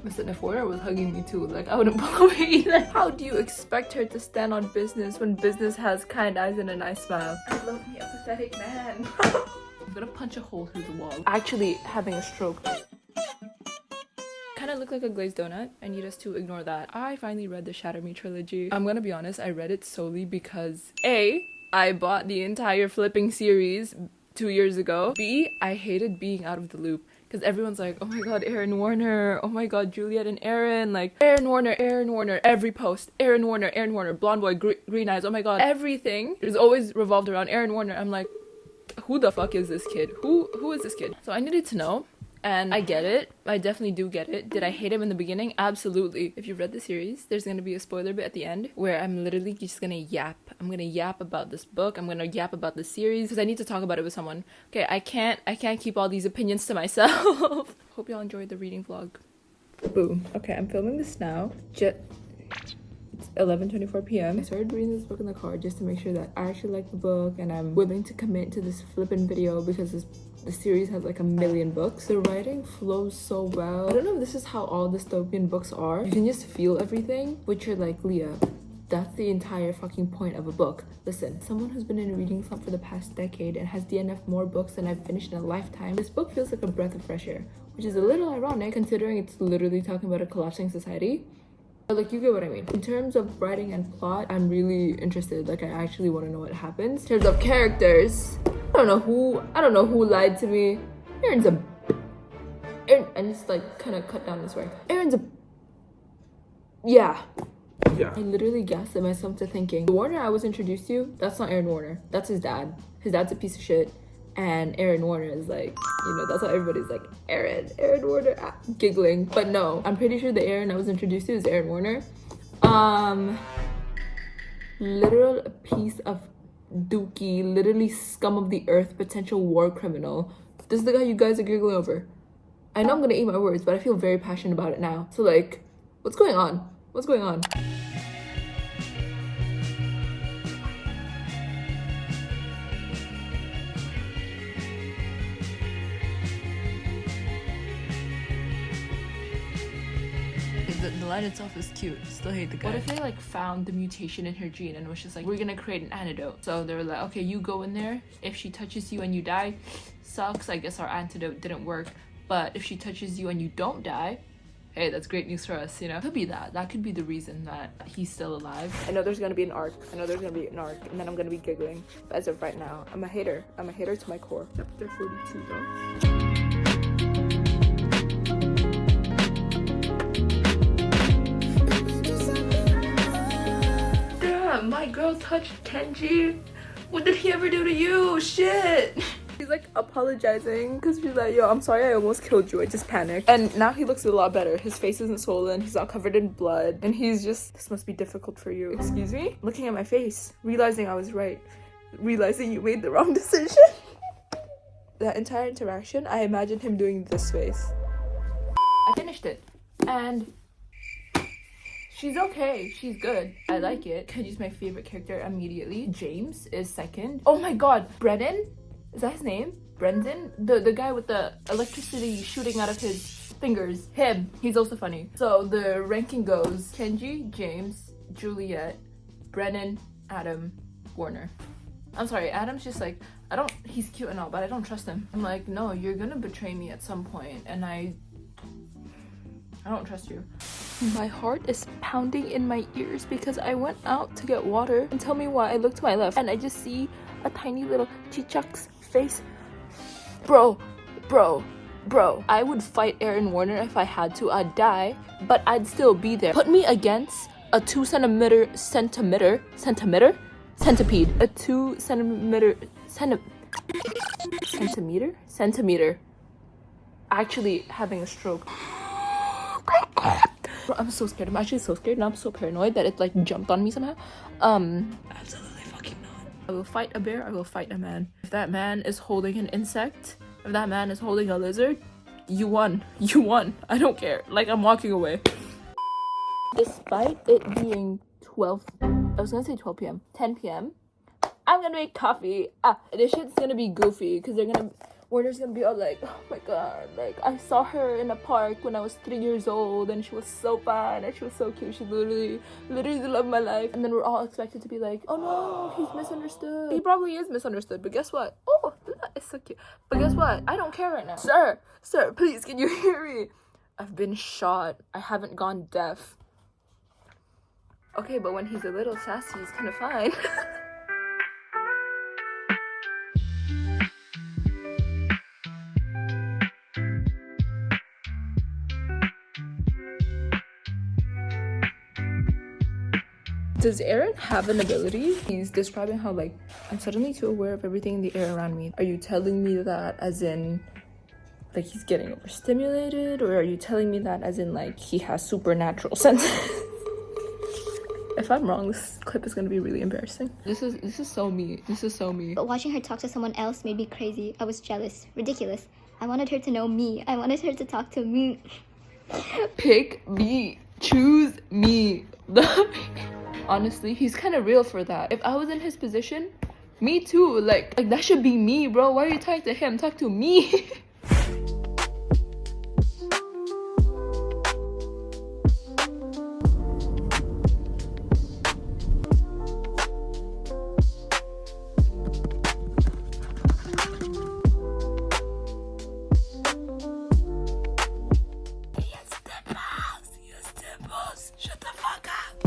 Listen, if Warner was hugging me too, like I wouldn't pull away either. How do you expect her to stand on business when business has kind eyes and a nice smile? I love me a pathetic man. I'm gonna punch a hole through the wall. Actually having a stroke. Kind of look like a glazed donut. I need us to ignore that. I finally read the Shatter Me trilogy. I'm gonna be honest, I read it solely because A, I bought the entire flipping series 2 years ago. B, I hated being out of the loop. Because everyone's like, oh my god, Aaron Warner. Oh my god, Juliet and Aaron. Like, Aaron Warner. Every post. Aaron Warner. Blonde boy, green eyes. Oh my god. Everything is always revolved around Aaron Warner. I'm like, who the fuck is this kid? Who is this kid? So I needed to know. And I get it. I definitely do get it. Did I hate him in the beginning? Absolutely. If you've read the series, there's gonna be a spoiler bit at the end where I'm literally just gonna yap. I'm gonna yap about this book. I'm gonna yap about the series because I need to talk about it with someone. Okay, I can't keep all these opinions to myself. Hope y'all enjoyed the reading vlog. Boom. Okay, I'm filming this now. It's 11:24 p.m. I started reading this book in the car just to make sure that I actually like the book and I'm willing to commit to this flippin' video because the series has like a million books. The writing flows so well. I don't know if this is how all dystopian books are. You can just feel everything, which you're like, Leah, that's the entire fucking point of a book. Listen, someone who's been in a reading slump for the past decade and has DNF more books than I've finished in a lifetime, this book feels like a breath of fresh air, which is a little ironic considering it's literally talking about a collapsing society. But like, you get what I mean. In terms of writing and plot, I'm really interested. Like, I actually want to know what happens. In terms of characters, I don't know who lied to me. Aaron, and it's like kind of cut down this way. Yeah. I literally gasped at myself to thinking, the Warner I was introduced to, that's not Aaron Warner. That's his dad. His dad's a piece of shit. And Aaron Warner is like, you know, that's how everybody's like, Aaron Warner, giggling. But no, I'm pretty sure the Aaron I was introduced to is Aaron Warner. Literal piece of dookie, literally scum of the earth, potential war criminal. This is the guy you guys are giggling over. I know I'm gonna eat my words, but I feel very passionate about it now. So like, what's going on? What's going on? The line itself is cute. Still hate the guy. What if they like found the mutation in her gene and was just like, we're gonna create an antidote? So they were like, okay, you go in there. If she touches you and you die, sucks. I guess our antidote didn't work. But if she touches you and you don't die, hey, that's great news for us, you know? Could be that. That could be the reason that he's still alive. I know there's gonna be an arc. And then I'm gonna be giggling. But as of right now, I'm a hater. I'm a hater to my core. Chapter 42 though. My girl touched Kenji. What did he ever do to you? Shit. He's like apologizing because she's like, yo, I'm sorry I almost killed you. I just panicked. And now he looks a lot better. His face isn't swollen. He's not covered in blood. And he's just, this must be difficult for you. Excuse me? Looking at my face, realizing I was right. Realizing you made the wrong decision. That entire interaction, I imagined him doing this face. I finished it. And she's okay. She's good. I like it. Kenji's my favorite character immediately. James is second. Oh my god. Brennan? Is that his name? Brendan? The guy with the electricity shooting out of his fingers. Him. He's also funny. So the ranking goes Kenji, James, Juliet, Brennan, Adam, Warner. I'm sorry, Adam's just like, he's cute and all, but I don't trust him. I'm like, no, you're gonna betray me at some point, and I don't trust you. My heart is pounding in my ears because I went out to get water, and tell me why I look to my left and I just see a tiny little Chichak's face. Bro, I would fight Aaron Warner if I had to. I'd die, but I'd still be there. Put me against a 2 centimeter centipede, a 2 centimeter actually having a stroke. Bro, I'm so scared. I'm actually so scared and I'm so paranoid that it like jumped on me somehow. Absolutely fucking not. I will fight a bear, I will fight a man. If that man is holding an insect, if that man is holding a lizard, you won. You won. I don't care. Like, I'm walking away. Despite it being 12 p.m. 10 p.m. I'm gonna make coffee. This shit's gonna be goofy because Warner's gonna be all like, oh my god, like I saw her in a park when I was 3 years old and she was so fun and she was so cute. She literally the love of my life. And then we're all expected to be like, oh no, he's misunderstood. He probably is misunderstood, but guess what? Oh, that is so cute. But guess what? I don't care right now. Sir, please, can you hear me? I've been shot. I haven't gone deaf. Okay, but when he's a little sassy, he's kind of fine. Does Aaron have an ability? He's describing how like, I'm suddenly too aware of everything in the air around me. Are you telling me that as in like he's getting overstimulated, or are you telling me that as in like he has supernatural senses? If I'm wrong, this clip is gonna be really embarrassing. This is so me. This is so me. But watching her talk to someone else made me crazy. I was jealous. Ridiculous. I wanted her to know me. I wanted her to talk to me. Pick me. Choose me. Honestly, he's kind of real for that. If I was in his position, me too. Like that should be me, bro. Why are you talking to him? Talk to me. Shut the fuck up.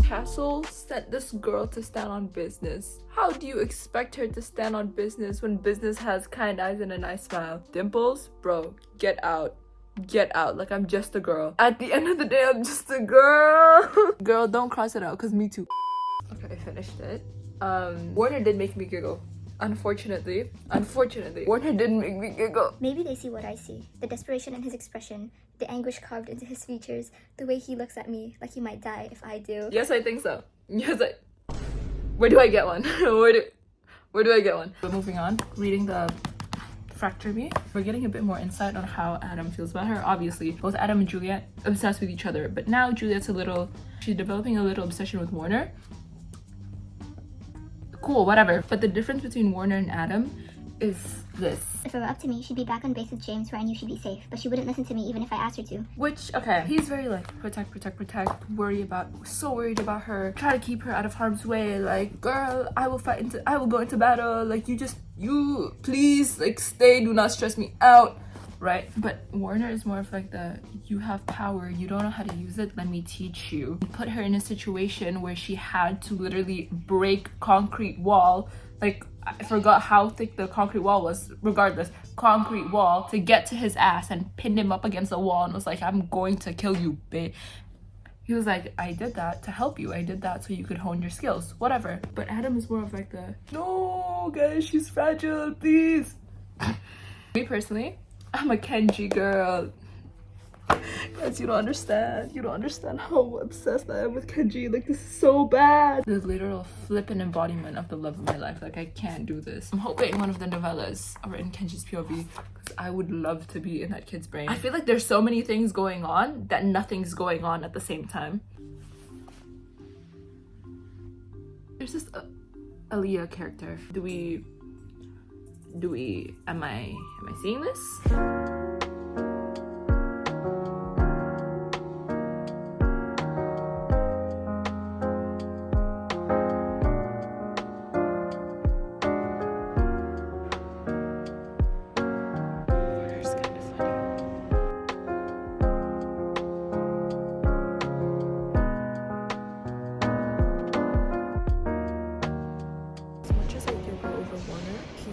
Castle sent this girl to stand on business. How do you expect her to stand on business when business has kind eyes and a nice smile? Dimples? Bro, get out. Get out. Like, I'm just a girl. At the end of the day, I'm just a girl. Girl, don't cross it out, because me too. Okay, I finished it. Warner did make me giggle. Unfortunately, Warner didn't make me giggle. Maybe they see what I see. The desperation in his expression, the anguish carved into his features, the way he looks at me like he might die if I do. Yes, I think so. Yes, Where do I get one? Where do I get one? But moving on, reading the Fracture Me, we're getting a bit more insight on how Adam feels about her. Obviously, both Adam and Juliet obsessed with each other, but now Juliet's she's developing a little obsession with Warner. Cool, whatever. But the difference between Warner and Adam is this. If it were up to me, she'd be back on base with James where I knew she'd be safe, but she wouldn't listen to me even if I asked her to. Which, okay, he's very like, protect, so worried about her, try to keep her out of harm's way, like, girl, I will go into battle, like, you please, like, stay, do not stress me out, right? But Warner is more of like you have power, you don't know how to use it, let me teach you. Put her in a situation where she had to literally break concrete wall, like, I forgot how thick the concrete wall was, regardless, concrete wall, to get to his ass and pinned him up against the wall and was like, I'm going to kill you, babe. He was like, I did that to help you. I did that so you could hone your skills, whatever. But Adam is more of like no, guys, she's fragile, please. Me personally, I'm a Kenji girl. Guys, you don't understand how obsessed I am with Kenji. Like, this is so bad. The literal flippant embodiment of the love of my life. Like, I can't do this. I'm hoping one of the novellas are in Kenji's POV, because I would love to be in that kid's brain. I feel like there's so many things going on that nothing's going on at the same time. There's this Aaliyah character. Am I seeing this?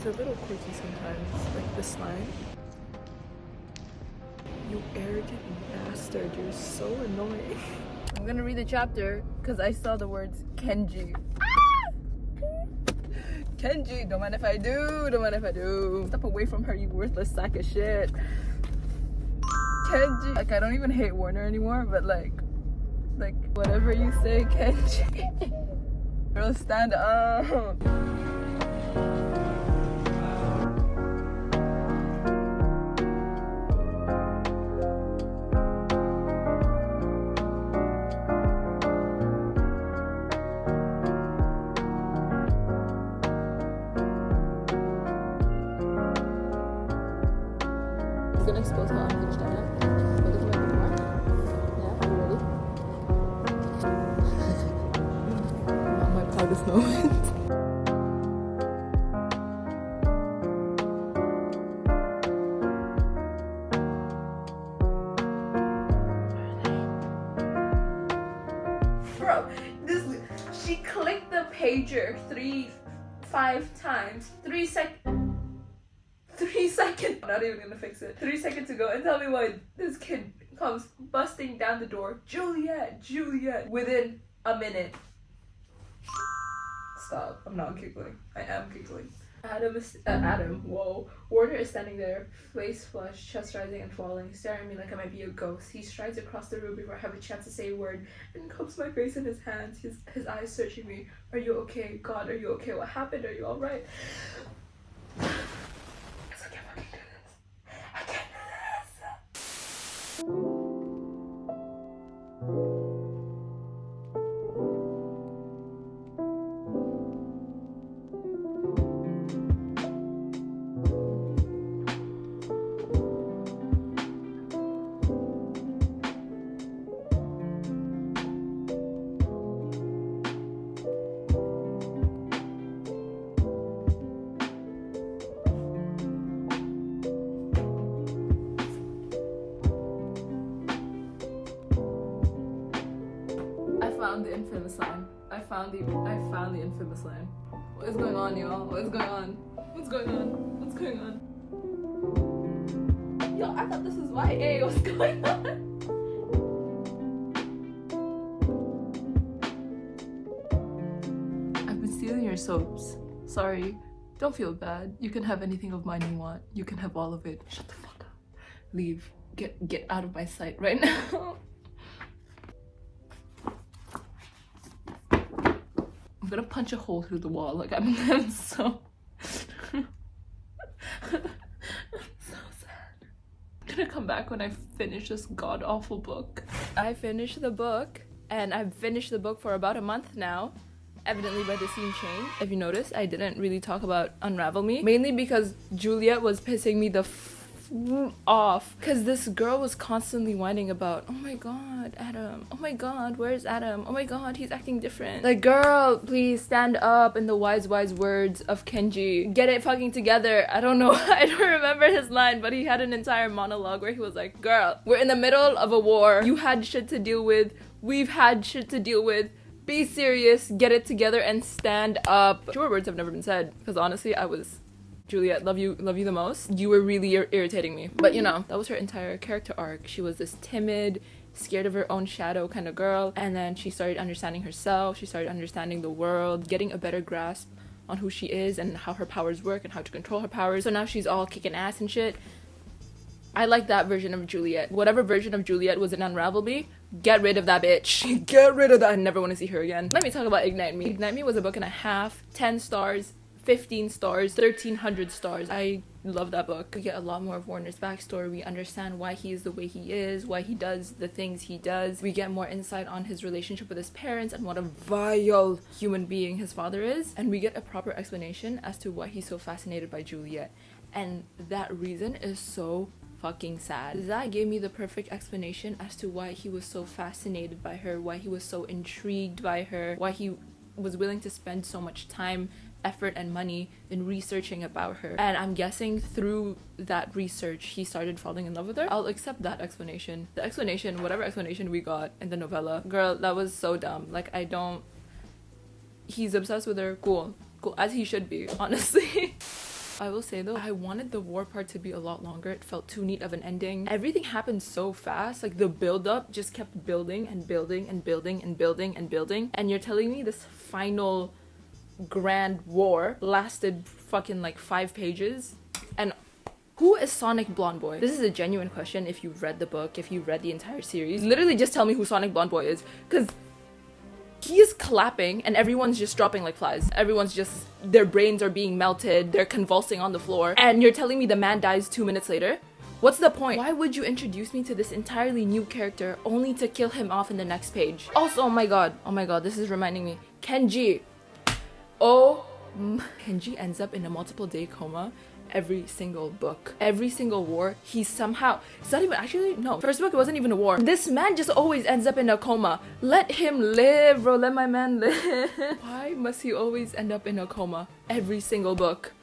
A little quirky sometimes, like this line. You arrogant bastard, you're so annoying. I'm gonna read the chapter because I saw the words Kenji. Kenji, don't mind if I do. Step away from her, you worthless sack of shit. Kenji. Like, I don't even hate Warner anymore, but like whatever you say, Kenji. Girl, stand up. gonna expose how unhinged I am. But look at my bookmark. Yeah, are you ready? Not my proudest moment. Bro, she clicked the pager 5 times. 3 seconds. I'm not even gonna fix it. 3 seconds ago, and tell me why this kid comes busting down the door. Juliet, Juliet, within a minute. Stop. I'm not giggling. I am giggling. Warner is standing there, face flushed, chest rising and falling, staring at me like I might be a ghost. He strides across the room before I have a chance to say a word and cups my face in his hands, his eyes searching me. Are you okay? God, are you okay? What happened? Are you alright? I can't fucking do this. I can't do this. I found the infamous line. I found the infamous line. What is going on, y'all? What is going on? What's going on? What's going on? Yo, I thought this was YA. What's going on? I've been stealing your soaps. Sorry. Don't feel bad. You can have anything of mine you want. You can have all of it. Shut the fuck up. Leave. Get out of my sight right now. I'm gonna punch a hole through the wall. Like I'm so so sad. I'm gonna come back when I finish this god awful book. I finished the book, and I've finished the book for about a month now. Evidently by the scene change. If you notice, I didn't really talk about Unravel Me, mainly because Juliet was pissing me the off, because this girl was constantly whining about, oh my god, Adam, oh my god, where's Adam, oh my god, he's acting different. Like, girl, please stand up. In the wise words of Kenji, get it fucking together. I don't know. I don't remember his line, but he had an entire monologue where he was like, girl, we're in the middle of a war. You had shit to deal with. We've had shit to deal with. Be serious, get it together, and stand up. Truer words have never been said, because honestly, Juliet, love you the most. You were really irritating me. But you know, that was her entire character arc. She was this timid, scared of her own shadow kind of girl, and then she started understanding herself, she started understanding the world, getting a better grasp on who she is and how her powers work and how to control her powers. So now she's all kicking ass and shit. I like that version of Juliet. Whatever version of Juliet was in Unravel Me, get rid of that bitch. Get rid of that. I never want to see her again. Let me talk about Ignite Me. Ignite Me was a book and a half, 10 stars, 15 stars, 1,300 stars. I love that book. We get a lot more of Warner's backstory. We understand why he is the way he is, why he does the things he does. We get more insight on his relationship with his parents and what a vile human being his father is. And we get a proper explanation as to why he's so fascinated by Juliet. And that reason is so fucking sad. That gave me the perfect explanation as to why he was so fascinated by her, why he was so intrigued by her, why he was willing to spend so much time, effort, and money in researching about her. And I'm guessing through that research he started falling in love with her. I'll accept that explanation. The explanation, whatever explanation we got in the novella, girl, that was so dumb. Like, he's obsessed with her. Cool, as he should be, honestly. I will say though, I wanted the war part to be a lot longer. It felt too neat of an ending. Everything happened so fast. Like, the build-up just kept building and building and building and building and building. And you're telling me this final grand war lasted fucking like 5 pages? And who is Sonic Blonde Boy? This is a genuine question. If you've read the book, if you've read the entire series, literally just tell me who Sonic Blonde Boy is, because he is clapping and everyone's just dropping like flies. Everyone's just, their brains are being melted, they're convulsing on the floor, and you're telling me the man dies 2 minutes later? What's the point? Why would you introduce me to this entirely new character only to kill him off in the next page? Also, oh my god, this is reminding me, Kenji. Oh Kenji ends up in a multiple day coma every single book. Every single war, he somehow, it's not even, actually, no, first book it wasn't even a war. This man just always ends up in a coma. Let him live, bro, let my man live. Why must he always end up in a coma? Every single book.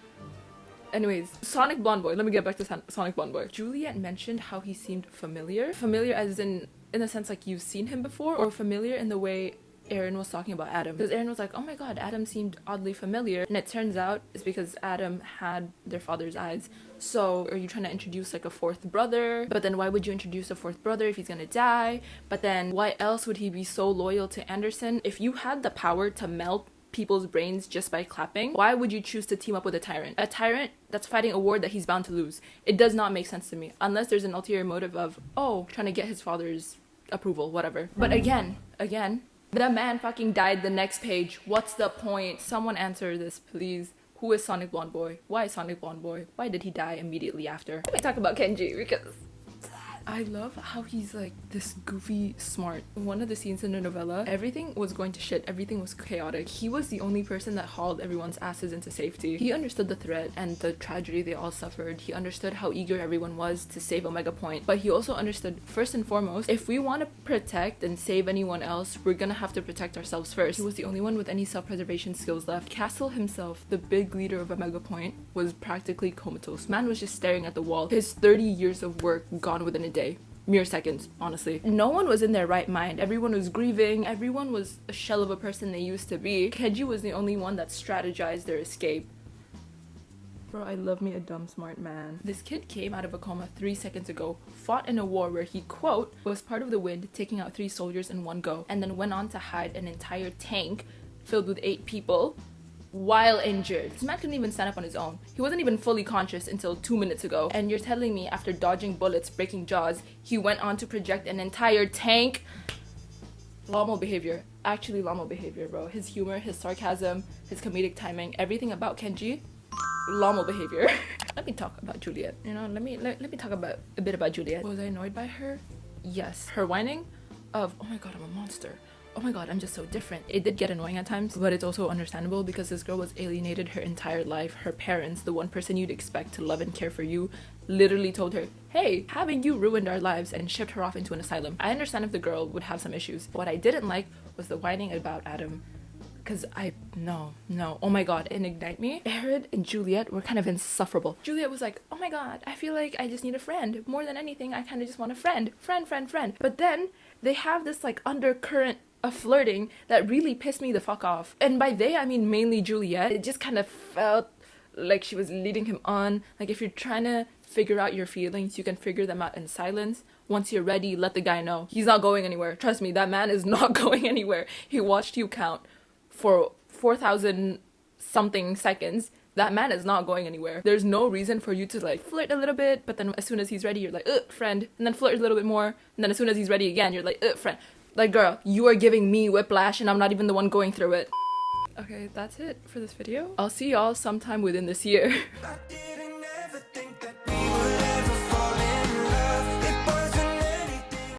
Anyways, Sonic Blonde Boy, let me get back to Sonic Blonde Boy. Juliet mentioned how he seemed familiar. Familiar as in the sense like you've seen him before, or familiar in the way Aaron was talking about Adam. Because Aaron was like, oh my god, Adam seemed oddly familiar. And it turns out it's because Adam had their father's eyes. So are you trying to introduce like a fourth brother? But then why would you introduce a fourth brother if he's gonna die? But then why else would he be so loyal to Anderson? If you had the power to melt people's brains just by clapping, why would you choose to team up with a tyrant? A tyrant that's fighting a war that he's bound to lose. It does not make sense to me. Unless there's an ulterior motive of, oh, trying to get his father's approval, whatever. But again, the man fucking died the next page. What's the point? Someone answer this, please. Who is Sonic Blonde Boy? Why is Sonic Blonde Boy? Why did he die immediately after? Let me talk about Kenji because I love how he's like this goofy smart. One of the scenes in the novella, everything was going to shit. Everything was chaotic. He was the only person that hauled everyone's asses into safety. He understood the threat and the tragedy they all suffered. He understood how eager everyone was to save Omega Point. But he also understood, first and foremost, if we want to protect and save anyone else, we're gonna have to protect ourselves first. He was the only one with any self-preservation skills left. Castle himself, the big leader of Omega Point, was practically comatose. Man was just staring at the wall. His 30 years of work gone within a day. Mere seconds, honestly. No one was in their right mind. Everyone was grieving. Everyone was a shell of a person they used to be. Kenji was the only one that strategized their escape. Bro, I love me a dumb smart man. This kid came out of a coma 3 seconds ago, fought in a war where he, quote, was part of the wind, taking out 3 soldiers in one go, and then went on to hide an entire tank filled with 8 people while injured. This man couldn't even stand up on his own. He wasn't even fully conscious until 2 minutes ago. And you're telling me after dodging bullets, breaking jaws, he went on to project an entire tank? Lamo behavior. Actually Lamo behavior, bro. His humor, his sarcasm, his comedic timing, everything about Kenji, Lamo behavior. Let me talk about Juliet. You know, let me talk about a bit about Juliet. Was I annoyed by her? Yes. Her whining of, oh my god, I'm a monster. Oh my god, I'm just so different. It did get annoying at times, but it's also understandable because this girl was alienated her entire life. Her parents, the one person you'd expect to love and care for you, literally told her, hey, having you ruined our lives, and shipped her off into an asylum. I understand if the girl would have some issues. What I didn't like was the whining about Adam. Because no, oh my god, in Ignite Me, Aaron and Juliet were kind of insufferable. Juliet was like, oh my god, I feel like I just need a friend. More than anything, I kind of just want a friend. Friend. But then they have this like undercurrent of flirting that really pissed me the fuck off. And by they, I mean mainly Juliet. It just kind of felt like she was leading him on. Like if you're trying to figure out your feelings, you can figure them out in silence. Once you're ready, let the guy know. He's not going anywhere. Trust me, that man is not going anywhere. He watched you count for 4,000 something seconds. That man is not going anywhere. There's no reason for you to like flirt a little bit, but then as soon as he's ready, you're like, friend. And then flirt a little bit more. And then as soon as he's ready again, you're like, friend. Like, girl, you are giving me whiplash and I'm not even the one going through it. Okay, that's it for this video. I'll see y'all sometime within this year.